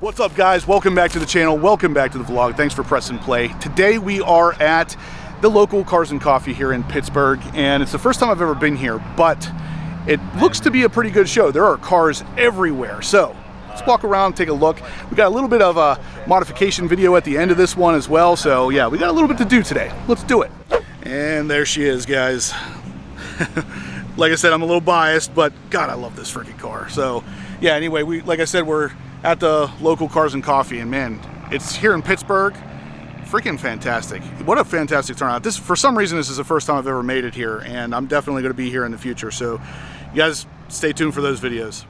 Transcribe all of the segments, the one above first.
What's up, guys? Welcome back to the channel. Welcome back to the vlog. Thanks for pressing play. Today we are at the local Cars and Coffee here in Pittsburgh, and it's the first time I've ever been here, but it looks to be a pretty good show. There are cars everywhere. So let's walk around, take a look. We got a little bit of a modification video at the end of this one as well. So yeah, we got a little bit to do today. Let's do it. And there she is, guys. Like I said, I'm a little biased, but God, I love this freaking car. So yeah, anyway, like I said, we're at the local Cars and Coffee, and man, it's here in Pittsburgh. Freaking fantastic. What a fantastic turnout. This, for some reason, this is the first time I've ever made it here, and I'm definitely going to be here in the future. So you guys stay tuned for those videos.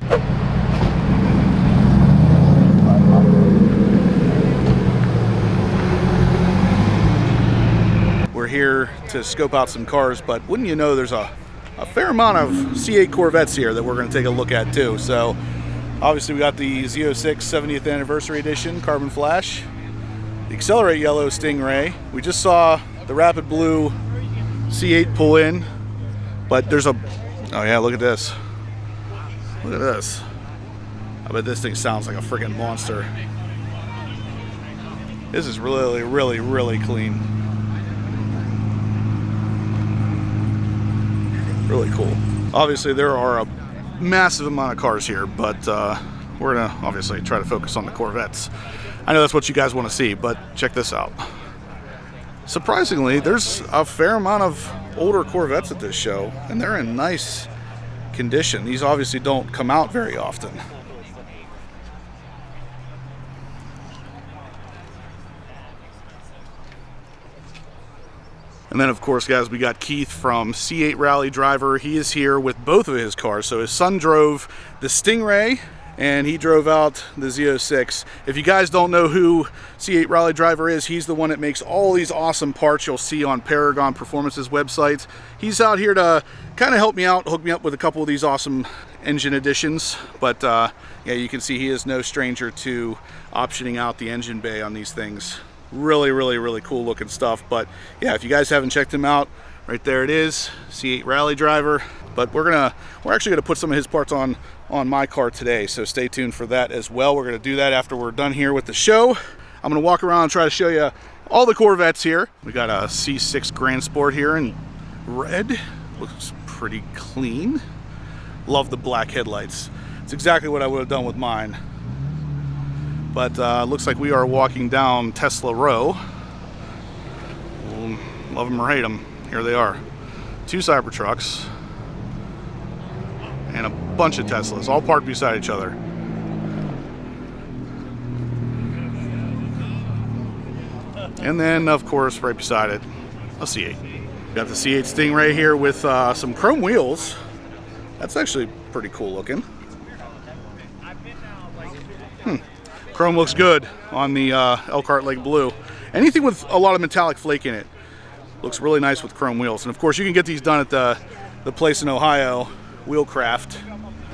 We're here to scope out some cars, but wouldn't you know, there's a fair amount of C8 Corvettes here that we're going to take a look at too. So obviously we got the Z06 70th Anniversary Edition Carbon Flash, the Accelerate Yellow Stingray. We just saw the Rapid Blue C8 pull in, but there's a, oh yeah, look at this. Look at this. I bet this thing sounds like a freaking monster. This is really, really, really clean. Really cool. Obviously there are a massive amount of cars here, but we're gonna obviously try to focus on the Corvettes. I know that's what you guys want to see, but check this out. Surprisingly, there's a fair amount of older Corvettes at this show, and they're in nice condition. These obviously don't come out very often. And then, of course, guys, we got Keith from C8 Rally Driver. He is here with both of his cars. So his son drove the Stingray, and he drove out the Z06. If you guys don't know who C8 Rally Driver is, he's the one that makes all these awesome parts you'll see on Paragon Performance's website. He's out here to kind of help me out, hook me up with a couple of these awesome engine additions. But yeah, you can see he is no stranger to optioning out the engine bay on these things. Really, really, really cool looking stuff. But yeah, if you guys haven't checked him out, right there it is, C8 Rally Driver. But we're actually gonna put some of his parts on my car today, so stay tuned for that as well. We're gonna do that after we're done here with the show. I'm gonna walk around and try to show you all the Corvettes here. We got a C6 Grand Sport here in red. Looks pretty clean. Love the black headlights. It's exactly what I would have done with mine. But looks like we are walking down Tesla Row. Love them or hate them, here they are. 2 Cybertrucks and a bunch of Teslas, all parked beside each other. And then, of course, right beside it, a C8. Got the C8 Stingray here with some chrome wheels. That's actually pretty cool looking. Chrome looks good on the Elkhart Lake Blue. Anything with a lot of metallic flake in it looks really nice with chrome wheels. And of course, you can get these done at the place in Ohio, Wheelcraft.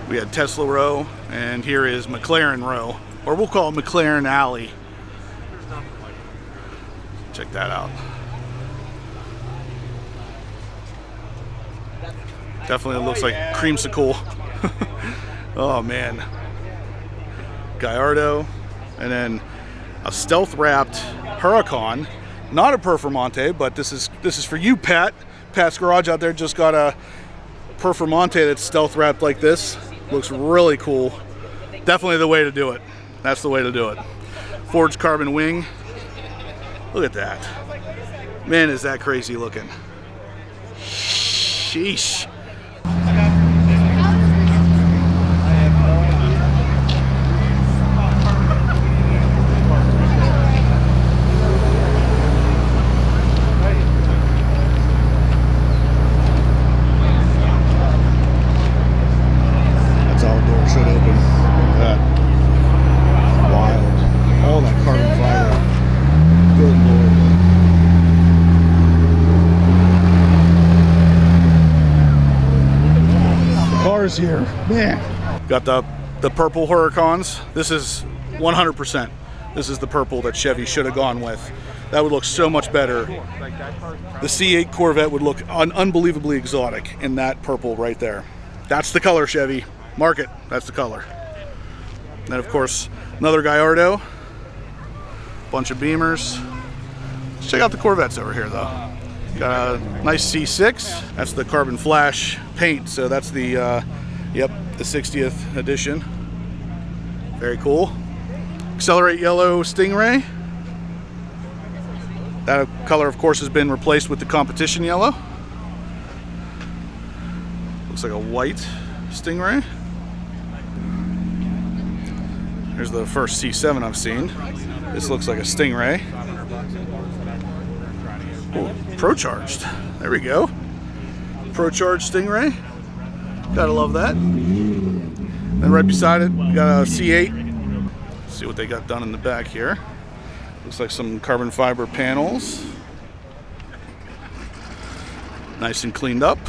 We had Tesla Row, and here is McLaren Row, or we'll call it McLaren Alley. Check that out. Definitely looks like creamsicle. Oh man. Gallardo. And then a stealth wrapped Huracan, not a Performante, but this is for you, Pat. Pat's Garage out there just got a Performante that's stealth wrapped like this. Looks really cool. Definitely the way to do it. That's the way to do it. Forged carbon wing. Look at that. Man, is that crazy looking. Sheesh. Here, man. Got the purple Huracans. This is 100%. This is the purple that Chevy should have gone with. That would look so much better. The C8 Corvette would look unbelievably exotic in that purple right there. That's the color, Chevy. Mark it. That's the color. Then of course another Gallardo, bunch of Beamers. Let's check out the Corvettes over here though. Got a nice C6. That's the carbon flash paint, so that's the the 60th edition. Very cool. Accelerate yellow Stingray. That color of course has been replaced with the competition yellow. Looks like a white Stingray. Here's the first C7 I've seen. This looks like a Stingray. Ooh, Pro-charged. There we go. Pro-charged Stingray. Gotta love that. Then right beside it, we got a C8. Let's see what they got done in the back here. Looks like some carbon fiber panels. Nice and cleaned up.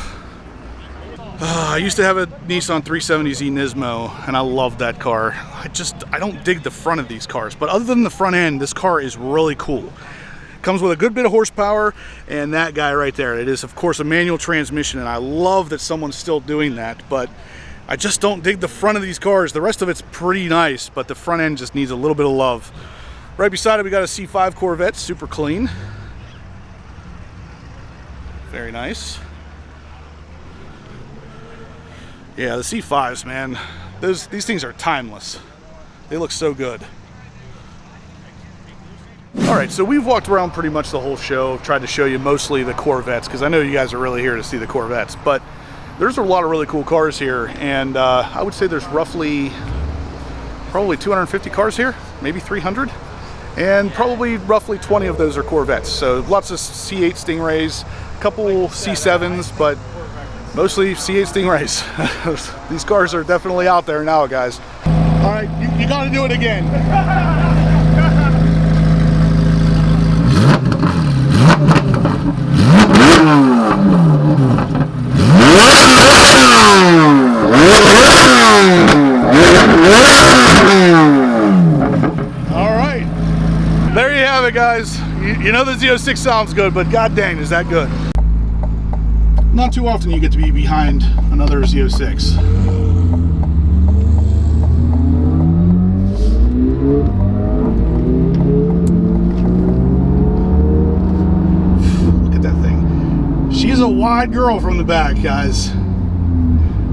I used to have a Nissan 370Z Nismo, and I loved that car. I don't dig the front of these cars, but other than the front end, this car is really cool. Comes with a good bit of horsepower, and that guy right there, it is of course a manual transmission, and I love that someone's still doing that, but I just don't dig the front of these cars. The rest of it's pretty nice, but the front end just needs a little bit of love. Right beside it, we got a C5 Corvette, super clean. Very nice. Yeah, the C5s, man, these things are timeless. They look so good. All right, so we've walked around pretty much the whole show, tried to show you mostly the Corvettes, because I know you guys are really here to see the Corvettes, but there's a lot of really cool cars here, and I would say there's probably 250 cars here, maybe 300, and probably roughly 20 of those are Corvettes. So lots of C8 Stingrays, a couple C7s, but mostly C8 Stingrays. These cars are definitely out there now, guys. All right, you got to do it again. There you have it, guys. You know the Z06 sounds good, but god dang, is that good. Not too often you get to be behind another Z06. Look at that thing. She's a wide girl from the back, guys.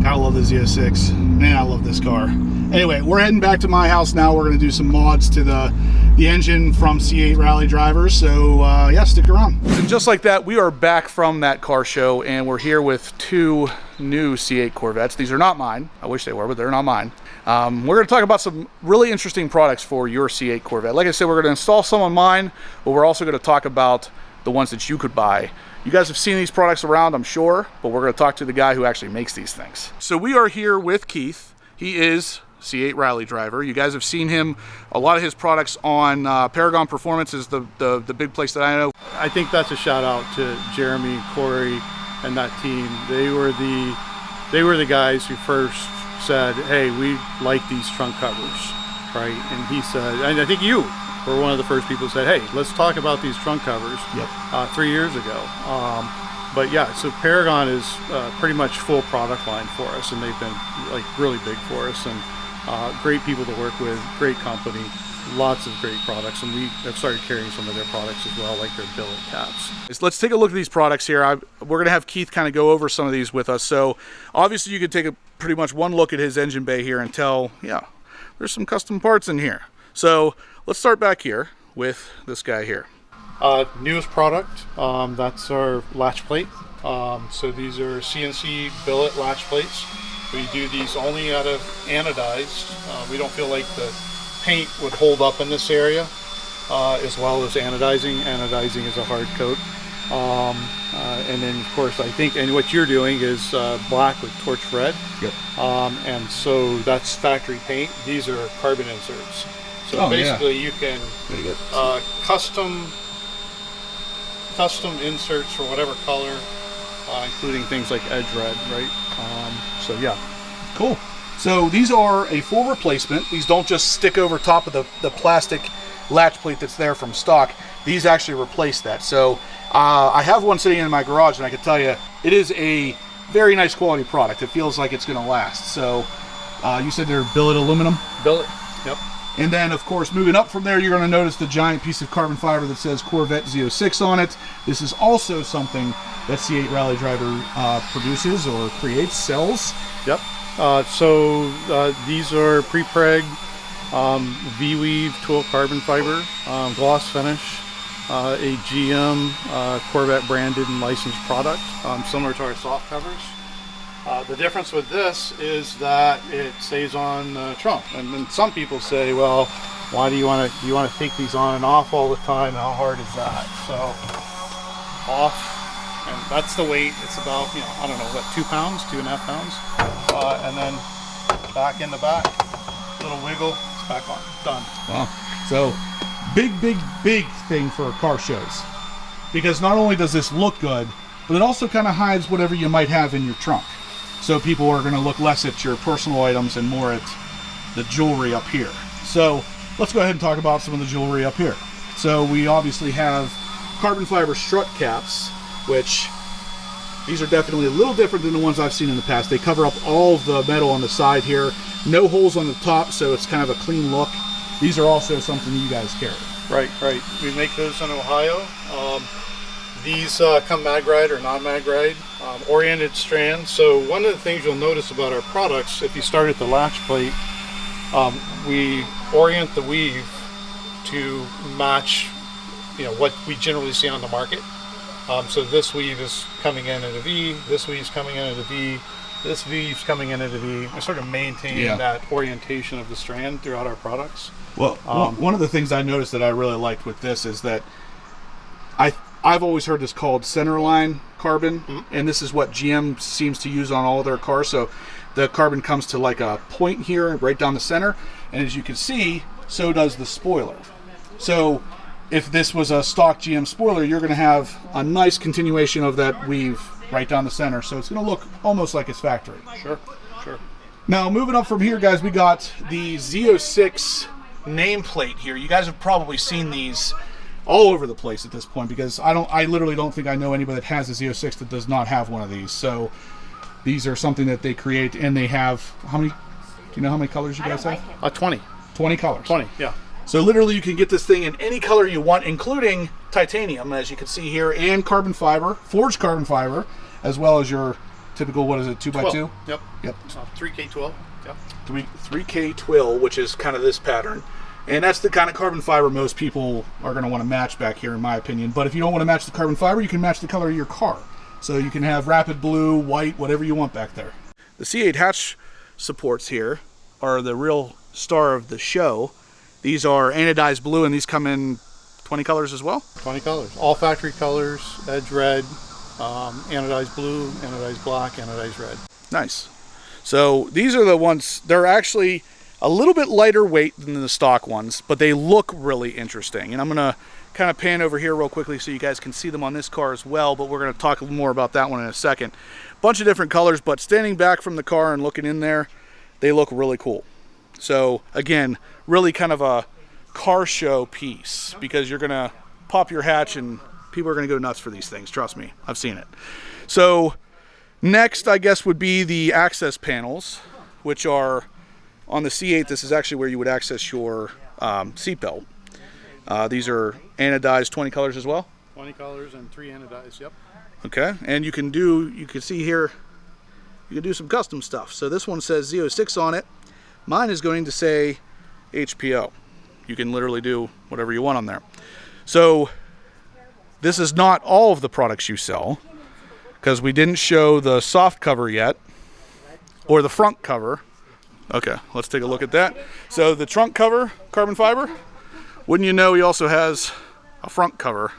Gotta love the Z06. Man, I love this car. Anyway, we're heading back to my house now. We're going to do some mods to the engine from C8 Rally Drivers, so yeah, stick around. And just like that, we are back from that car show, and we're here with two new C8 Corvettes. These are not mine. I wish they were, but they're not mine. We're going to talk about some really interesting products for your C8 Corvette. Like I said, we're going to install some on mine, but we're also going to talk about the ones that you could buy. You guys have seen these products around, I'm sure, but we're going to talk to the guy who actually makes these things. So we are here with Keith. He is C8 Rally Driver. You guys have seen him, a lot of his products on Paragon Performance is the big place that I know. I think that's a shout out to Jeremy, Corey, and that team. They were the guys who first said, hey, we like these trunk covers, right? And he said, and I think you were one of the first people who said, hey, let's talk about these trunk covers. Yep. 3 years ago. But yeah, so Paragon is pretty much full product line for us, and they've been like really big for us, and great people to work with, great company, lots of great products, and we have started carrying some of their products as well, like their billet caps. Let's take a look at these products here. We're going to have Keith kind of go over some of these with us. So obviously you could take pretty much one look at his engine bay here and tell, yeah, there's some custom parts in here. So let's start back here with this guy here. Newest product, that's our latch plate. So these are CNC billet latch plates. We do these only out of anodized. We don't feel like the paint would hold up in this area, as well as anodizing. Anodizing is a hard coat. And then of course I think, and what you're doing is black with torch red. Yep. And so that's factory paint. These are carbon inserts. So basically you can custom inserts for whatever color, including things like edge red, right? So yeah. Cool. So these are a full replacement. These don't just stick over top of the plastic latch plate that's there from stock. These actually replace that. So I have one sitting in my garage, and I can tell you it is a very nice quality product. It feels like it's going to last. So you said they're billet aluminum? Billet. And then, of course, moving up from there, you're going to notice the giant piece of carbon fiber that says Corvette Z06 on it. This is also something that C8 Rally Driver produces or creates, sells. Yep. These are pre-preg V-weave tool carbon fiber, gloss finish, a GM Corvette branded and licensed product, similar to our soft covers. The difference with this is that it stays on the trunk, and then some people say, well, why do you want to take these on and off all the time? How hard is that? So off, and that's the weight. It's about, I don't know, what, 2 pounds, 2.5 pounds, and then back in the back, little wiggle, it's back on, done. Wow. So big thing for car shows, because not only does this look good, but it also kind of hides whatever you might have in your trunk. So people are going to look less at your personal items and more at the jewelry up here. So let's go ahead and talk about some of the jewelry up here. So we obviously have carbon fiber strut caps, which these are definitely a little different than the ones I've seen in the past. They cover up all of the metal on the side here. No holes on the top, so it's kind of a clean look. These are also something you guys carry. Right. We make those in Ohio. These come mag ride or non-mag ride, oriented strands. So one of the things you'll notice about our products, if you start at the latch plate, we orient the weave to match, what we generally see on the market. So this weave is coming in at a V, this weave's coming in at a V, this weave's coming in at a V. I sort of maintain that orientation of the strand throughout our products. Well, one of the things I noticed that I really liked with this is that I've always heard this called centerline carbon, and this is what GM seems to use on all their cars. So the carbon comes to like a point here right down the center, and as you can see, so does the spoiler. So if this was a stock GM spoiler, you're going to have a nice continuation of that weave right down the center, so it's going to look almost like it's factory. Sure. Now moving up from here, guys, we got the Z06 nameplate here. You guys have probably seen these all over the place at this point, because I literally don't think I know anybody that has a Z06 that does not have one of these. So these are something that they create, and they have, how many, do you know how many colors you guys have? 20. 20 colors. 20, yeah. So literally you can get this thing in any color you want, including titanium, as you can see here, and carbon fiber, forged carbon fiber, as well as your typical, what is it, 2x2? Yep. 3K12. Yep. 3K twill, which is kind of this pattern. And that's the kind of carbon fiber most people are going to want to match back here, in my opinion. But if you don't want to match the carbon fiber, you can match the color of your car. So you can have rapid blue, white, whatever you want back there. The C8 hatch supports here are the real star of the show. These are anodized blue, and these come in 20 colors as well? 20 colors. All factory colors, edge red, anodized blue, anodized black, anodized red. Nice. So these are the ones, they're actually a little bit lighter weight than the stock ones, but they look really interesting. And I'm gonna kind of pan over here real quickly so you guys can see them on this car as well, but we're gonna talk a little more about that one in a second. Bunch of different colors, but standing back from the car and looking in there, they look really cool. So again, really kind of a car show piece, because you're gonna pop your hatch and people are gonna go nuts for these things, trust me, I've seen it. So next, I guess, would be the access panels, which are on the C8. This is actually where you would access your seatbelt. These are anodized 20 colors as well? 20 colors and 3 anodized, yep. Okay, and you can see here, you can do some custom stuff. So this one says Z06 on it. Mine is going to say HPO. You can literally do whatever you want on there. So this is not all of the products you sell, because we didn't show the soft cover yet, or the front cover. Okay, let's take a look at that. So the trunk cover, carbon fiber. Wouldn't you know, he also has a front cover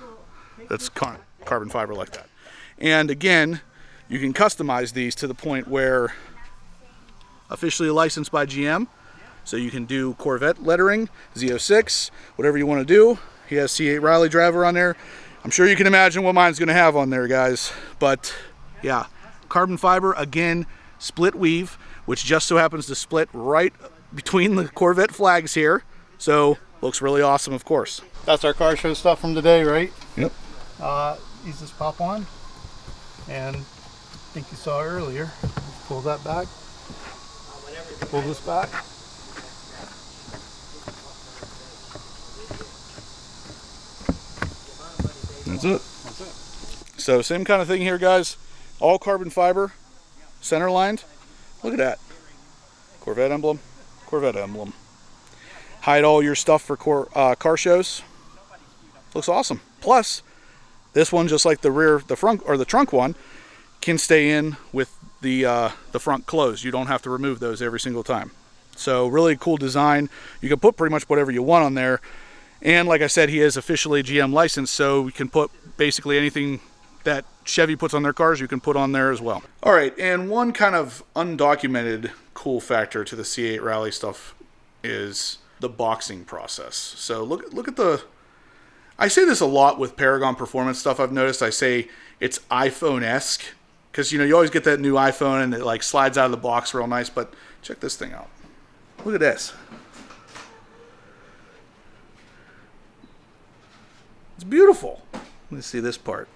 that's carbon fiber like that. And again, you can customize these to the point where officially licensed by GM. So you can do Corvette lettering, Z06, whatever you want to do. He has C8 Rally Driver on there. I'm sure you can imagine what mine's going to have on there, guys. But yeah, carbon fiber, again, split weave, which just so happens to split right between the Corvette flags here. So looks really awesome, of course. That's our car show stuff from today, right? Yep. These just pop on, and I think you saw earlier. Pull that back. Pull this back. That's it. That's it. So same kind of thing here, guys. All carbon fiber, center lined. Look at that. Corvette emblem, Corvette emblem. Hide all your stuff for car shows. Looks awesome. Plus, this one, just like the front or the trunk one, can stay in with the front closed. You don't have to remove those every single time. So really cool design. You can put pretty much whatever you want on there. And like I said, he is officially GM licensed, so we can put basically anything that Chevy puts on their cars, you can put on there as well. All right, and one kind of undocumented cool factor to the C8 Rally stuff is the boxing process. So look at the, I say this a lot with Paragon Performance stuff I've noticed. I say it's iPhone-esque, because you always get that new iPhone and it like slides out of the box real nice, but check this thing out. Look at this. It's beautiful. Let me see this part.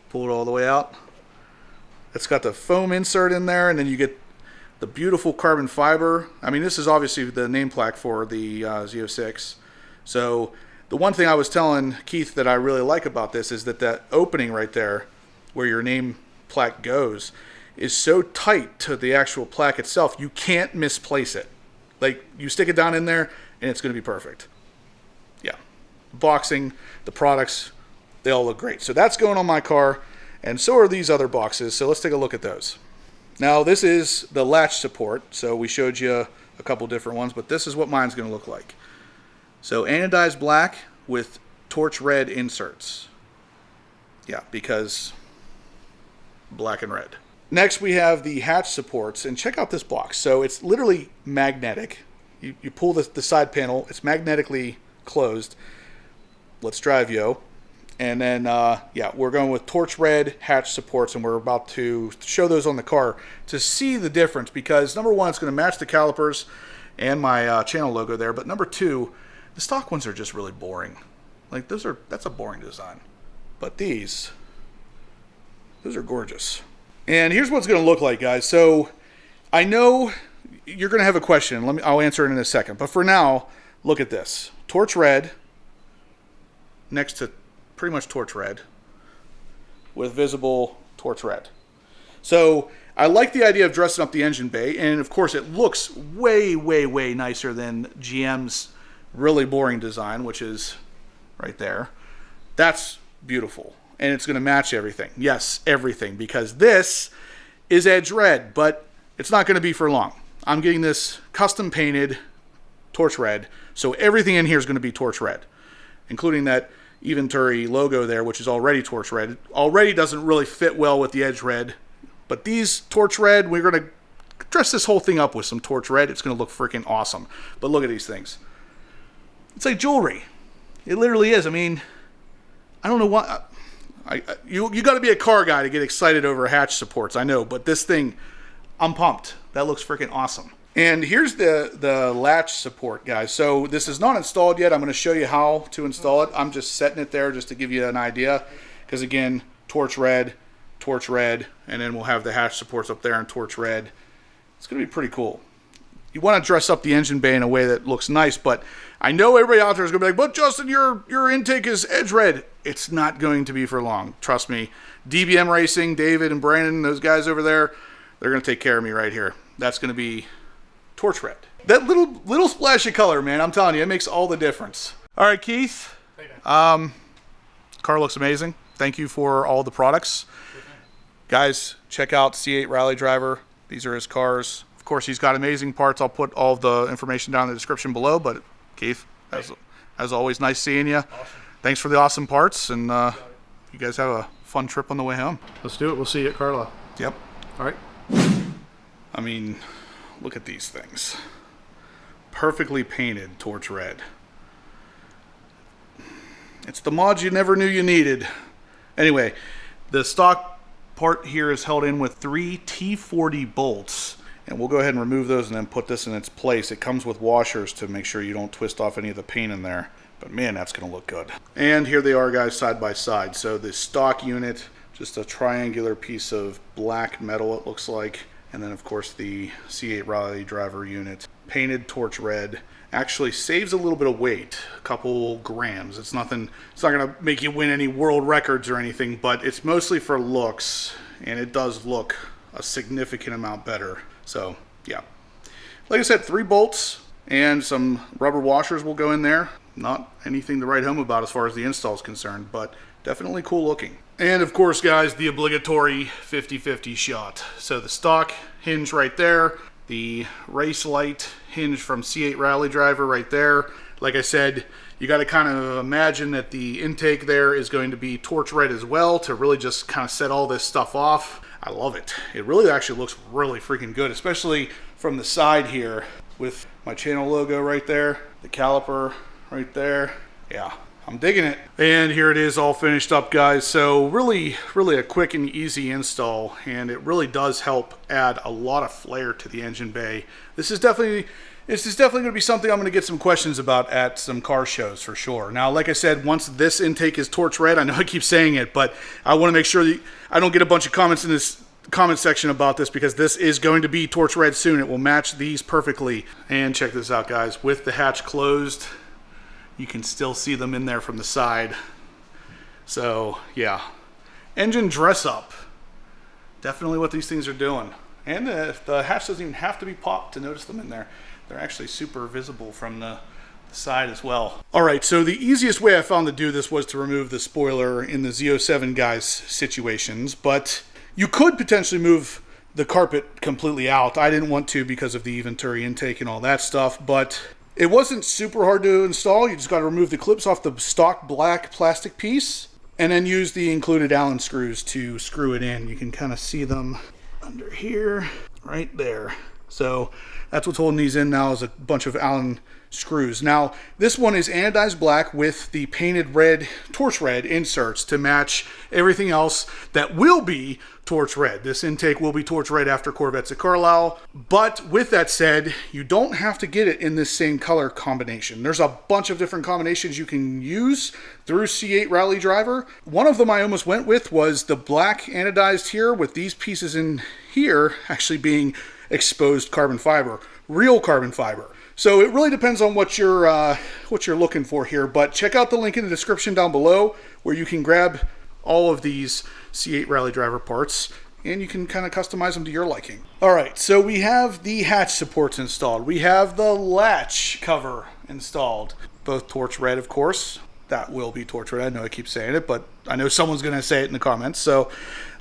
Pull it all the way out. It's got the foam insert in there, and then you get the beautiful carbon fiber. I mean, this is obviously the name plaque for the Z06. So the one thing I was telling Keith that I really like about this is that opening right there where your name plaque goes is so tight to the actual plaque itself, you can't misplace it. Like, you stick it down in there and it's going to be perfect. Yeah. Boxing, the products, they all look great. So that's going on my car, and so are these other boxes. So let's take a look at those. Now, this is the latch support. So we showed you a couple different ones, but this is what mine's going to look like. So anodized black with torch red inserts. Yeah, because black and red. Next, we have the hatch supports, and check out this box. So it's literally magnetic. You pull the side panel, it's magnetically closed. Let's drive, yo. And then, yeah, we're going with torch red hatch supports, and we're about to show those on the car to see the difference, because number one, it's going to match the calipers and my channel logo there, but number two, the stock ones are just really boring. Like, that's a boring design. But those are gorgeous. And here's what it's going to look like, guys. So I know you're going to have a question. I'll answer it in a second. But for now, look at this. Torch red next to pretty much torch red with visible torch red. So I like the idea of dressing up the engine bay. And of course, it looks way, way, way nicer than GM's really boring design, which is right there. That's beautiful. And it's going to match everything. Yes, everything, because this is edge red, but it's not going to be for long. I'm getting this custom painted torch red, so everything in here is going to be torch red, including that Eventuri logo there, which is already torch red. It already doesn't really fit well with the edge red, but these torch red, we're going to dress this whole thing up with some torch red. It's going to look freaking awesome. But look at these things. It's like jewelry. It literally is. I mean, I don't know what... You got to be a car guy to get excited over hatch supports, I know, but this thing, I'm pumped. That looks freaking awesome. And here's the latch support, guys. So this is not installed yet. I'm going to show you how to install it. I'm just setting it there just to give you an idea, because again, torch red, and then we'll have the hatch supports up there in torch red. It's going to be pretty cool. You want to dress up the engine bay in a way that looks nice, but I know everybody out there is going to be like, but Justin, your intake is edge red. It's not going to be for long. Trust me. DBM Racing, David and Brandon, those guys over there, they're going to take care of me right here. That's going to be torch red. That little splash of color, man, I'm telling you, it makes all the difference. All right, Keith. Car looks amazing. Thank you for all the products. Guys, check out C8 Rally Driver. These are his cars. Of course, he's got amazing parts. I'll put all of the information down in the description below. But Keith, as always, nice seeing you. Awesome. Thanks for the awesome parts, and you guys have a fun trip on the way home. Let's do it. We'll see you at Carlisle. Yep. All right. I mean, look at these things. Perfectly painted torch red. It's the mod you never knew you needed. Anyway, the stock part here is held in with 3 T40 bolts. And we'll go ahead and remove those and then put this in its place. It comes with washers to make sure you don't twist off any of the paint in there. But man, that's going to look good. And here they are, guys, side by side. So the stock unit, just a triangular piece of black metal, it looks like. And then, of course, the C8 Rally Driver unit, painted torch red. actually saves a little bit of weight, a couple grams. It's nothing, it's not gonna make you win any world records or anything, but it's mostly for looks, and it does look a significant amount better. So yeah, like I said, 3 bolts and some rubber washers will go in there. Not anything to write home about as far as the install is concerned, but definitely cool looking. And of course, guys, the obligatory 50/50 shot. So the stock hinge right there, the race light hinge from C8 Rally Driver right there. Like I said, you got to kind of imagine that the intake there is going to be torch red as well to really just kind of set all this stuff off. I love it. It really actually looks really freaking good, especially from the side here with my channel logo right there, the caliper right there. Yeah, I'm digging it. And here it is all finished up, guys. So really a quick and easy install, and it really does help add a lot of flair to the engine bay. This is definitely going to be something I'm going to get some questions about at some car shows for sure. Now, like I said, once this intake is torch red, I know I keep saying it, but I want to make sure that I don't get a bunch of comments in this comment section about this, because this is going to be torch red soon. It will match these perfectly. And check this out, guys. With the hatch closed, you can still see them in there from the side. So yeah, engine dress up. Definitely what these things are doing. And the hatch doesn't even have to be popped to notice them in there. They're actually super visible from the side as well. All right, so the easiest way I found to do this was to remove the spoiler in the Z07 guys situations, but you could potentially move the carpet completely out. I didn't want to because of the Venturi intake and all that stuff, but it wasn't super hard to install. You just got to remove the clips off the stock black plastic piece and then use the included Allen screws to screw it in. You can kind of see them under here, right there. So that's what's holding these in now, is a bunch of Allen screws. Now, this one is anodized black with the painted red, torch red inserts to match everything else that will be torch red. This intake will be torch red after Corvettes at Carlisle. But with that said, you don't have to get it in this same color combination. There's a bunch of different combinations you can use through C8 Rally Driver. One of them I almost went with was the black anodized here, with these pieces in here actually being exposed carbon fiber, real carbon fiber. So it really depends on what you're looking for here, but check out the link in the description down below where you can grab all of these C8 Rally Driver parts and you can kind of customize them to your liking. All right, so we have the hatch supports installed. We have the latch cover installed, both torch red, of course. That will be torch red. I know I keep saying it, but I know someone's going to say it in the comments. So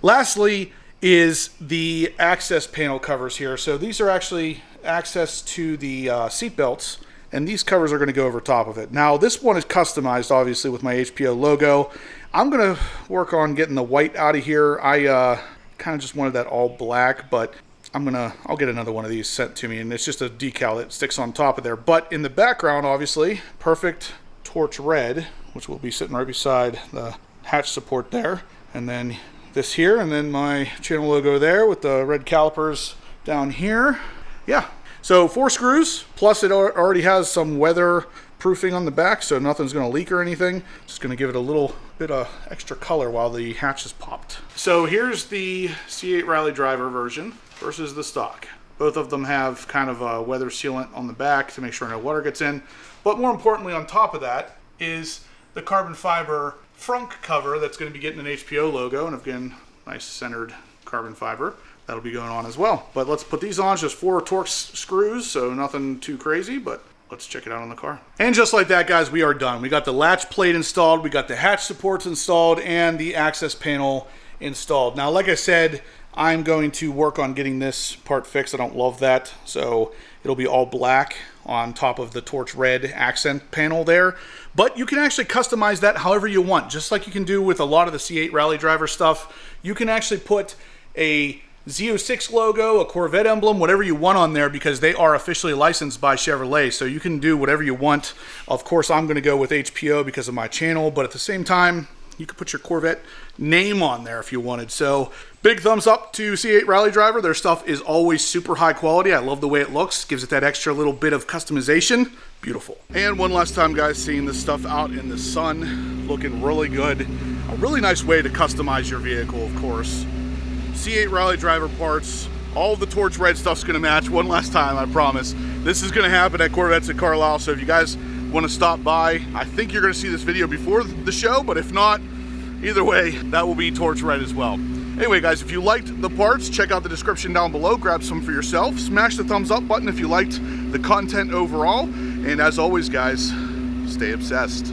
lastly is the access panel covers here. So these are actually access to the seat belts, and these covers are going to go over top of it. Now this one is customized obviously with my HPO logo. I'm going to work on getting the white out of here. I kind of just wanted that all black, but I'll get another one of these sent to me, and it's just a decal that sticks on top of there. But in the background, obviously, perfect torch red, which will be sitting right beside the hatch support there, and then this here, and then my channel logo there with the red calipers down here. Yeah, so 4 screws, plus it already has some weather proofing on the back, so nothing's going to leak or anything. Just going to give it a little bit of extra color while the hatch is popped. So here's the C8 Rally Driver version versus the stock. Both of them have kind of a weather sealant on the back to make sure no water gets in. But more importantly, on top of that is the carbon fiber frunk cover that's going to be getting an HPO logo, and again, nice centered carbon fiber. That'll be going on as well. But let's put these on. It's just 4 Torx screws, so nothing too crazy, but let's check it out on the car. And just like that, guys, we are done. We got the latch plate installed, we got the hatch supports installed, and the access panel installed. Now, like I said, I'm going to work on getting this part fixed. I don't love that, so it'll be all black on top of the torch red accent panel there. But you can actually customize that however you want, just like you can do with a lot of the C8 Rally Driver stuff. You can actually put a Z06 logo, a Corvette emblem, whatever you want on there, because they are officially licensed by Chevrolet, so you can do whatever you want. Of course, I'm going to go with HPO because of my channel, but at the same time, you could put your Corvette name on there if you wanted. So big thumbs up to C8 Rally Driver. Their stuff is always super high quality. I love the way it looks. Gives it that extra little bit of customization. Beautiful. And one last time, guys, seeing this stuff out in the sun, looking really good. A really nice way to customize your vehicle, of course. C8 Rally Driver parts. All of the torch red stuff's gonna match one last time, I promise. this is gonna happen at Corvettes at Carlisle, so if you guys wanna stop by, I think you're gonna see this video before the show, but if not, either way, that will be torch red as well. Anyway guys, if you liked the parts, check out the description down below, grab some for yourself, smash the thumbs up button if you liked the content overall, and as always guys, stay obsessed.